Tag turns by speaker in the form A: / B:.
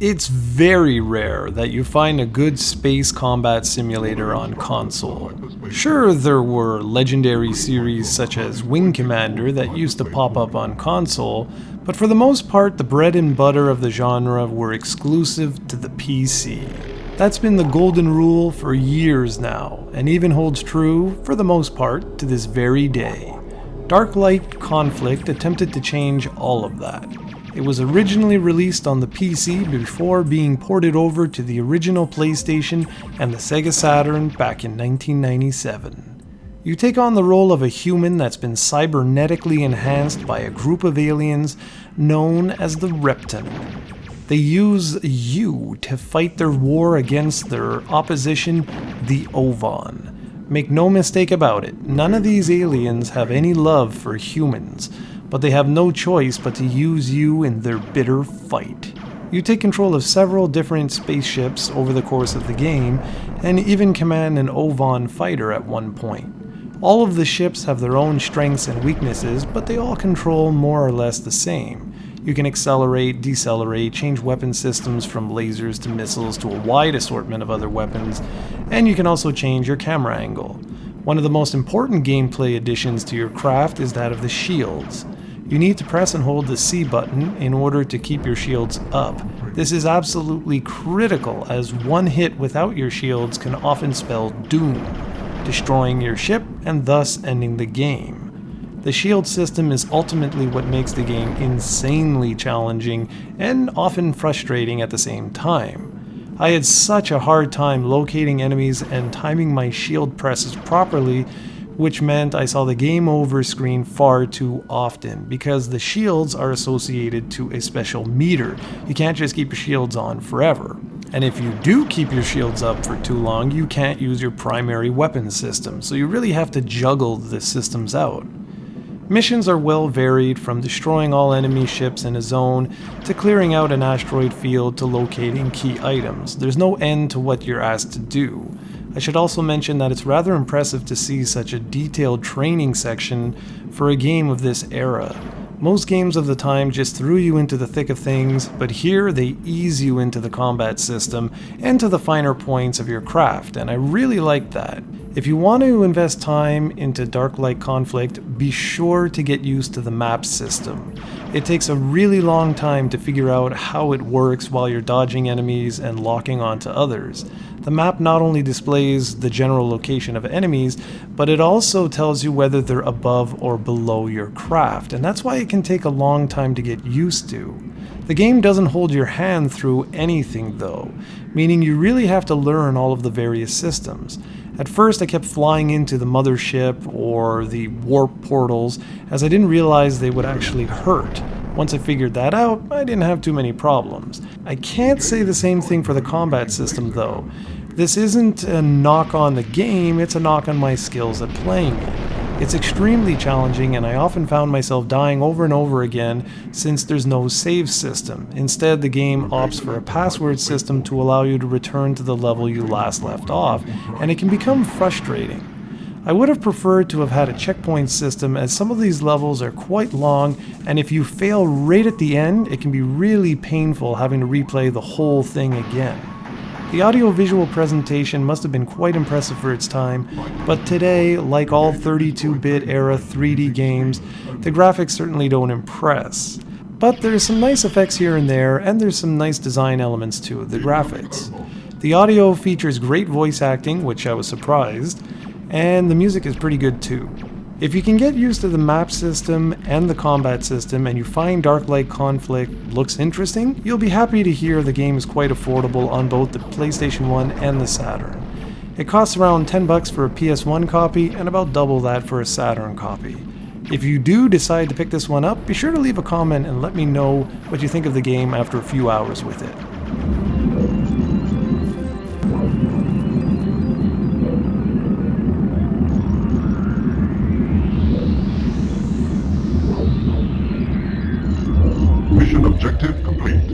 A: It's very rare that you find a good space combat simulator on console. Sure, there were legendary series such as Wing Commander that used to pop up on console, but for the most part the bread and butter of the genre were exclusive to the PC. That's been the golden rule for years now, and even holds true, for the most part, to this very day. Darklight Conflict attempted to change all of that. It was originally released on the PC before being ported over to the original PlayStation and the SEGA Saturn back in 1997. You take on the role of a human that's been cybernetically enhanced by a group of aliens known as the Repton. They use you to fight their war against their opposition, the Ovon. Make no mistake about it, none of these aliens have any love for humans, but they have no choice but to use you in their bitter fight. You take control of several different spaceships over the course of the game, and even command an Ovon fighter at one point. All of the ships have their own strengths and weaknesses, but they all control more or less the same. You can accelerate, decelerate, change weapon systems from lasers to missiles to a wide assortment of other weapons, and you can also change your camera angle. One of the most important gameplay additions to your craft is that of the shields. You need to press and hold the C button in order to keep your shields up. This is absolutely critical, as one hit without your shields can often spell doom, destroying your ship and thus ending the game. The shield system is ultimately what makes the game insanely challenging and often frustrating at the same time. I had such a hard time locating enemies and timing my shield presses properly, which meant I saw the game over screen far too often, because the shields are associated to a special meter. You can't just keep your shields on forever. And if you do keep your shields up for too long, you can't use your primary weapon system, so you really have to juggle the systems out. Missions are well varied, from destroying all enemy ships in a zone, to clearing out an asteroid field, to locating key items. There's no end to what you're asked to do. I should also mention that it's rather impressive to see such a detailed training section for a game of this era. Most games of the time just threw you into the thick of things, but here they ease you into the combat system and to the finer points of your craft, and I really like that. If you want to invest time into Darklight Conflict, be sure to get used to the map system. It takes a really long time to figure out how it works while you're dodging enemies and locking onto others. The map not only displays the general location of enemies, but it also tells you whether they're above or below your craft, and that's why it can take a long time to get used to. The game doesn't hold your hand through anything though, meaning you really have to learn all of the various systems. At first I kept flying into the mothership or the warp portals, as I didn't realize they would actually hurt. Once I figured that out, I didn't have too many problems. I can't say the same thing for the combat system though. This isn't a knock on the game, it's a knock on my skills at playing it. It's extremely challenging, and I often found myself dying over and over again since there's no save system. Instead, the game opts for a password system to allow you to return to the level you last left off, and it can become frustrating. I would have preferred to have had a checkpoint system, as some of these levels are quite long, and if you fail right at the end, it can be really painful having to replay the whole thing again. The audio-visual presentation must have been quite impressive for its time, but today, like all 32-bit era 3D games, the graphics certainly don't impress. But there's some nice effects here and there, and there's some nice design elements to the graphics. The audio features great voice acting, which I was surprised, and the music is pretty good too. If you can get used to the map system and the combat system and you find Darklight Conflict looks interesting, you'll be happy to hear the game is quite affordable on both the PlayStation 1 and the Saturn. It costs around $10 for a PS1 copy and about double that for a Saturn copy. If you do decide to pick this one up, be sure to leave a comment and let me know what you think of the game after a few hours with it.
B: Mission objective complete.